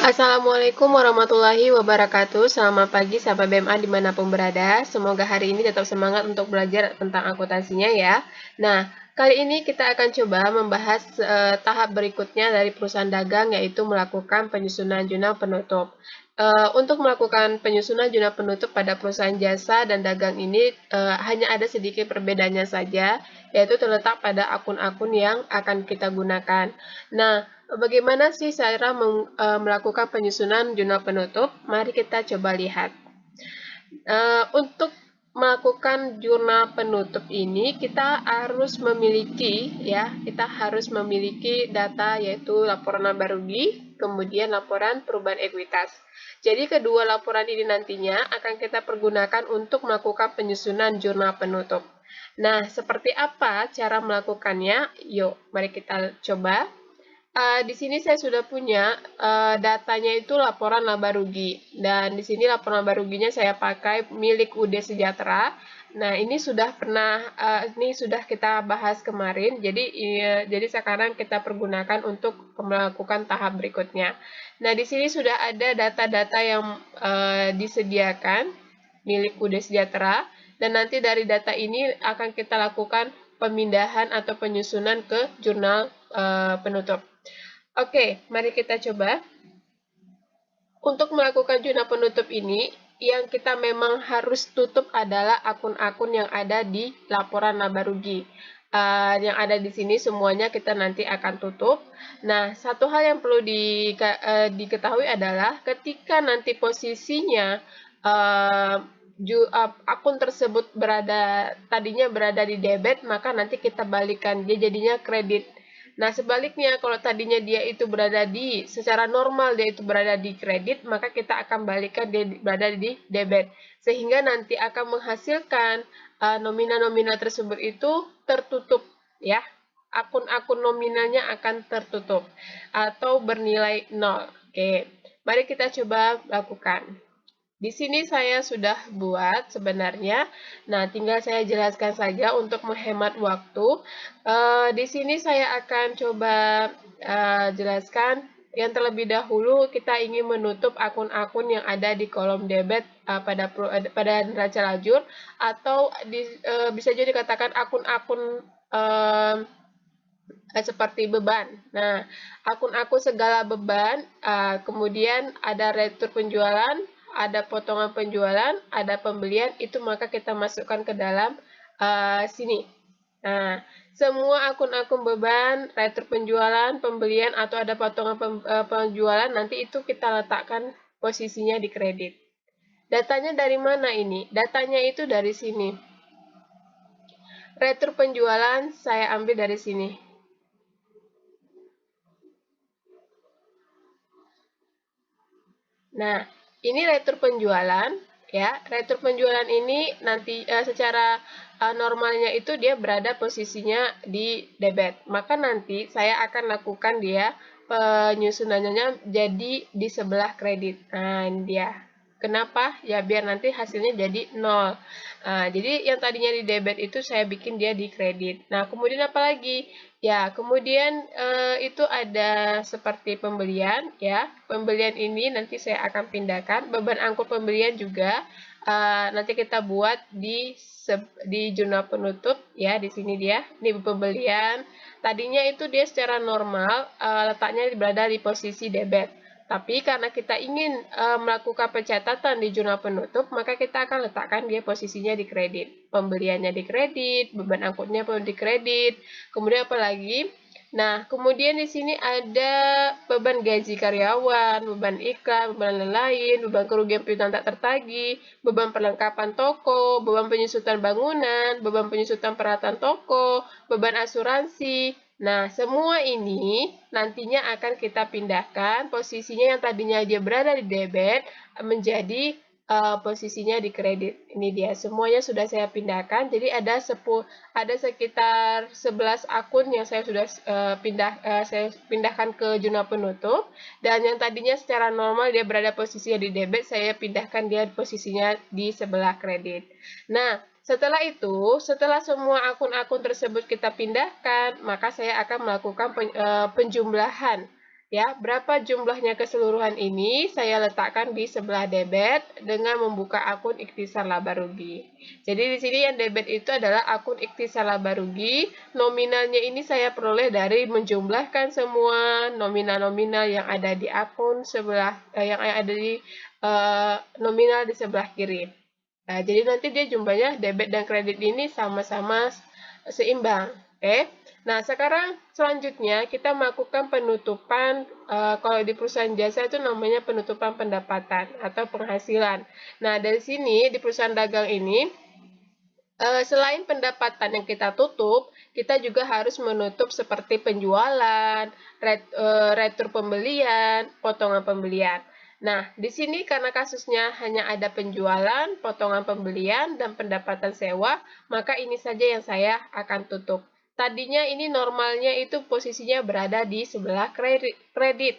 Assalamualaikum warahmatullahi wabarakatuh. Selamat pagi sahabat BMA dimanapun berada. Semoga hari ini tetap semangat untuk belajar tentang akuntansinya ya. Nah, kali ini kita akan coba membahas tahap berikutnya dari perusahaan dagang, yaitu melakukan penyusunan jurnal penutup. Untuk melakukan penyusunan jurnal penutup pada perusahaan jasa dan dagang ini hanya ada sedikit perbedaannya saja, yaitu terletak pada akun-akun yang akan kita gunakan. Nah, bagaimana sih cara melakukan penyusunan jurnal penutup? Mari kita coba lihat. Untuk melakukan jurnal penutup ini kita harus memiliki data, yaitu laporan laba rugi, kemudian laporan perubahan ekuitas. Jadi kedua laporan ini nantinya akan kita pergunakan untuk melakukan penyusunan jurnal penutup. Nah, seperti apa cara melakukannya? Yuk, mari kita coba. Di sini saya sudah punya datanya itu laporan laba rugi, dan di sini laporan laba ruginya saya pakai milik UD Sejahtera. Nah, ini sudah kita bahas kemarin, jadi sekarang kita pergunakan untuk melakukan tahap berikutnya. Nah, di sini sudah ada data-data yang disediakan milik UD Sejahtera, dan nanti dari data ini akan kita lakukan pemindahan atau penyusunan ke jurnal penutup. Oke, mari kita coba. Untuk melakukan jurnal penutup ini, yang kita memang harus tutup adalah akun-akun yang ada di laporan laba rugi. Yang ada di sini semuanya kita nanti akan tutup. Nah, satu hal yang perlu diketahui adalah ketika nanti posisinya akun tersebut tadinya berada di debit, maka nanti kita balikan, dia jadinya kredit. Nah, sebaliknya kalau tadinya dia itu secara normal dia itu berada di kredit, maka kita akan balikkan dia berada di debit. Sehingga nanti akan menghasilkan nominal-nominal tersebut itu tertutup, ya. Akun-akun nominalnya akan tertutup atau bernilai 0. Oke, mari kita coba lakukan. Di sini saya sudah buat sebenarnya. Nah, tinggal saya jelaskan saja untuk menghemat waktu. Di sini saya akan coba jelaskan. Yang terlebih dahulu kita ingin menutup akun-akun yang ada di kolom debit pada neraca lajur, atau bisa juga dikatakan akun-akun seperti beban. Nah, akun-akun segala beban, kemudian ada retur penjualan, ada potongan penjualan, ada pembelian, itu maka kita masukkan ke dalam sini. Nah, semua akun-akun beban, retur penjualan, pembelian, atau ada potongan penjualan, nanti itu kita letakkan posisinya di kredit. Datanya dari mana ini? Datanya itu dari sini. Retur penjualan saya ambil dari sini. Nah, ini retur penjualan, ya. Retur penjualan ini nanti secara normalnya itu dia berada posisinya di debit. Maka nanti saya akan lakukan dia penyusunannya jadi di sebelah kredit. Nah, ini dia. Kenapa? Ya biar nanti hasilnya jadi 0. Jadi yang tadinya di debit itu saya bikin dia di kredit. Nah, kemudian apa lagi? Ya, kemudian itu ada seperti pembelian, ya. Pembelian ini nanti saya akan pindahkan. Beban angkut pembelian juga nanti kita buat di jurnal penutup, ya. Di sini dia, ini pembelian. Tadinya itu dia secara normal letaknya berada di posisi debit. Tapi karena kita ingin melakukan pencatatan di jurnal penutup, maka kita akan letakkan dia posisinya di kredit. Pembeliannya di kredit, beban angkutnya pun di kredit. Kemudian apa lagi? Nah, kemudian di sini ada beban gaji karyawan, beban iklan, beban lain-lain, beban kerugian piutang tak tertagih, beban perlengkapan toko, beban penyusutan bangunan, beban penyusutan peralatan toko, beban asuransi. Nah, semua ini nantinya akan kita pindahkan posisinya yang tadinya dia berada di debit menjadi posisinya di kredit. Ini dia, semuanya sudah saya pindahkan. Jadi ada sekitar 11 akun yang saya sudah saya pindahkan ke jurnal penutup, dan yang tadinya secara normal dia berada posisinya di debit, saya pindahkan dia posisinya di sebelah kredit. Nah, setelah semua akun-akun tersebut kita pindahkan, maka saya akan melakukan penjumlahan Ya, berapa jumlahnya keseluruhan ini saya letakkan di sebelah debit dengan membuka akun ikhtisar laba rugi. Jadi di sini yang debit itu adalah akun ikhtisar laba rugi. Nominalnya ini saya peroleh dari menjumlahkan semua nominal-nominal yang ada di akun sebelah yang ada di nominal di sebelah kiri. Nah, jadi nanti dia jumlahnya debit dan kredit ini sama-sama seimbang. Oke. Nah, sekarang selanjutnya kita melakukan penutupan, kalau di perusahaan jasa itu namanya penutupan pendapatan atau penghasilan. Nah, dari sini di perusahaan dagang ini, selain pendapatan yang kita tutup, kita juga harus menutup seperti penjualan, retur pembelian, potongan pembelian. Nah, di sini karena kasusnya hanya ada penjualan, potongan pembelian, dan pendapatan sewa, maka ini saja yang saya akan tutup. Tadinya ini normalnya itu posisinya berada di sebelah kredit.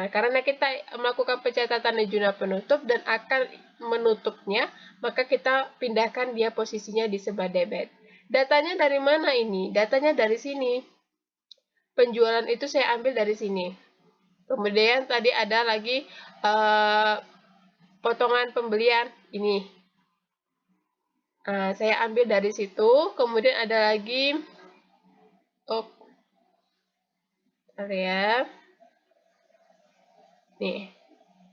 Karena kita melakukan pencatatan di jurnal penutup dan akan menutupnya, maka kita pindahkan dia posisinya di sebelah debit. Datanya dari mana ini? Datanya dari sini. Penjualan itu saya ambil dari sini. Kemudian tadi ada lagi potongan pembelian ini. Saya ambil dari situ. Kemudian ada lagi ya. Nih,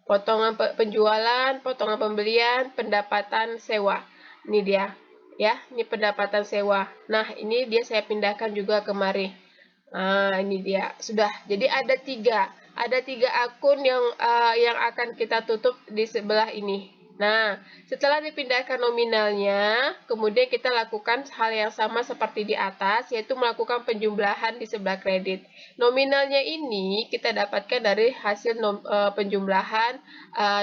potongan penjualan, potongan pembelian, pendapatan sewa. Ini dia. Ya, ini pendapatan sewa. Nah, ini dia saya pindahkan juga kemari. Nah, ini dia. Sudah. Jadi ada tiga. Ada tiga akun yang akan kita tutup di sebelah ini. Nah, setelah dipindahkan nominalnya, kemudian kita lakukan hal yang sama seperti di atas, yaitu melakukan penjumlahan di sebelah kredit. Nominalnya ini kita dapatkan dari hasil penjumlahan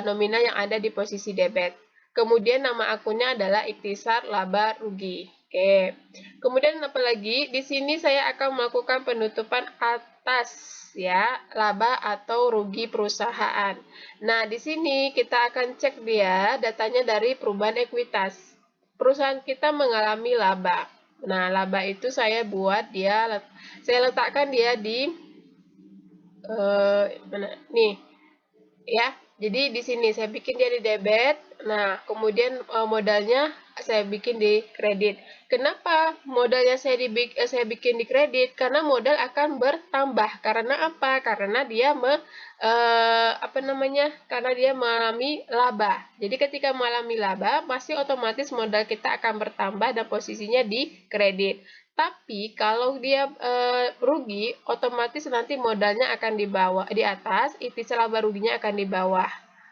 nominal yang ada di posisi debit. Kemudian nama akunnya adalah ikhtisar laba rugi. Oke. Kemudian apa lagi? Di sini saya akan melakukan penutupan atas ya, laba atau rugi perusahaan. Nah, di sini kita akan cek dia datanya dari perubahan ekuitas. Perusahaan kita mengalami laba. Nah, laba itu saya letakkan dia di mana? Nih, ya. Jadi di sini saya bikin dia di debit. Nah, kemudian modalnya saya bikin di kredit. Kenapa modalnya saya bikin di kredit? Karena modal akan bertambah. Karena apa? Karena dia Karena dia mengalami laba. Jadi ketika mengalami laba, pasti otomatis modal kita akan bertambah dan posisinya di kredit. Tapi kalau dia rugi, otomatis nanti modalnya akan di atas, ikhtisar laba ruginya akan di bawah.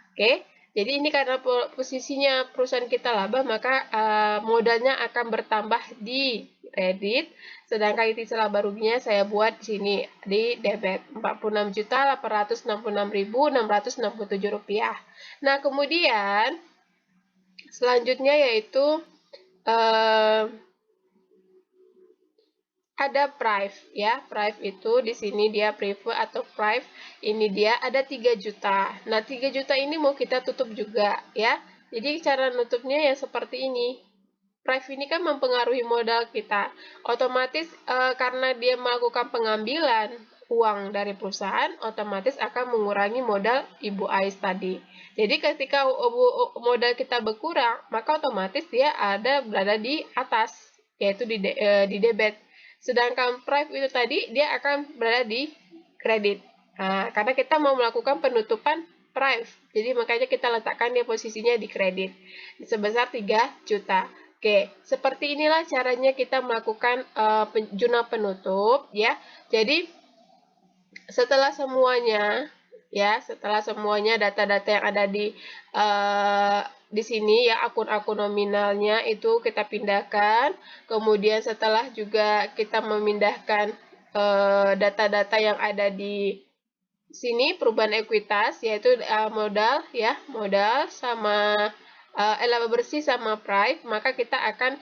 Oke, jadi ini karena posisinya perusahaan kita laba, maka modalnya akan bertambah di kredit, sedangkan ikhtisar laba ruginya saya buat di sini di debit Rp46.866.667. Nah, kemudian selanjutnya yaitu ada prive ya. Prive itu di sini dia prive atau prive. Ini dia ada 3 juta. Nah, 3 juta ini mau kita tutup juga ya. Jadi cara nutupnya ya seperti ini. Prive ini kan mempengaruhi modal kita. Otomatis karena dia melakukan pengambilan uang dari perusahaan, otomatis akan mengurangi modal Ibu Ais tadi. Jadi ketika modal kita berkurang, maka otomatis dia berada di atas, yaitu di debit. Sedangkan prive itu tadi dia akan berada di kredit. Nah, karena kita mau melakukan penutupan prive, jadi makanya kita letakkan dia posisinya di kredit sebesar 3 juta. Oke, seperti inilah caranya kita melakukan jurnal penutup ya. Jadi setelah semuanya data-data yang ada di sini ya, akun-akun nominalnya itu kita pindahkan. Kemudian setelah juga kita memindahkan data-data yang ada di sini, perubahan ekuitas yaitu modal sama laba bersih sama prive, maka kita akan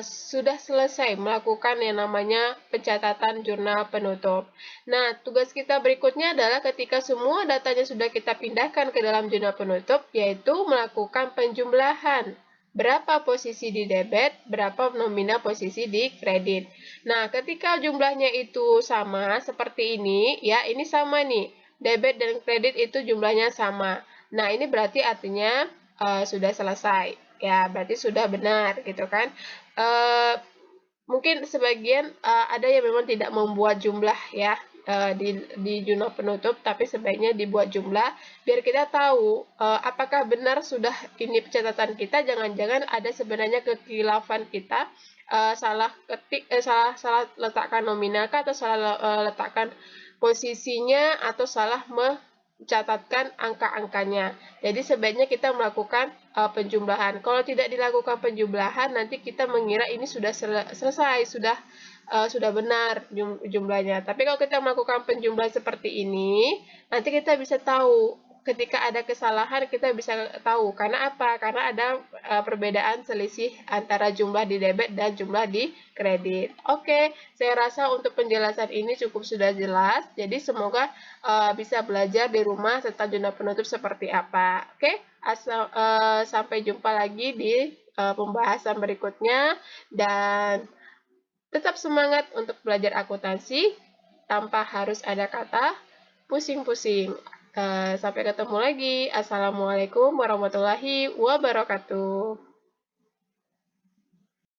sudah selesai melakukan yang namanya pencatatan jurnal penutup. Nah, tugas kita berikutnya adalah ketika semua datanya sudah kita pindahkan ke dalam jurnal penutup, yaitu melakukan penjumlahan. berapa posisi di debit, berapa nominal posisi di kredit. Nah, ketika jumlahnya itu sama seperti ini, ya, ini sama nih. Debit dan kredit itu jumlahnya sama. Nah, ini berarti artinya sudah selesai. Ya, berarti sudah benar gitu kan. Mungkin sebagian ada yang memang tidak membuat jumlah ya di jurnal penutup, tapi sebaiknya dibuat jumlah biar kita tahu apakah benar sudah ini catatan kita. Jangan-jangan ada sebenarnya kekhilafan kita, salah ketik, salah letakkan nominal atau salah letakkan posisinya atau salah mencatatkan angka-angkanya. Jadi sebaiknya kita melakukan penjumlahan. Kalau tidak dilakukan penjumlahan, nanti kita mengira ini sudah selesai, sudah benar jumlahnya. Tapi kalau kita melakukan penjumlahan seperti ini, nanti kita bisa tahu ketika ada kesalahan kita bisa tahu. Karena apa? Karena ada perbedaan selisih antara jumlah di debit dan jumlah di kredit. Oke, saya rasa untuk penjelasan ini cukup sudah jelas. Jadi semoga bisa belajar di rumah tentang jurnal penutup seperti apa. Oke, sampai jumpa lagi di pembahasan berikutnya dan tetap semangat untuk belajar akuntansi tanpa harus ada kata pusing-pusing. Sampai ketemu lagi. Assalamualaikum warahmatullahi wabarakatuh.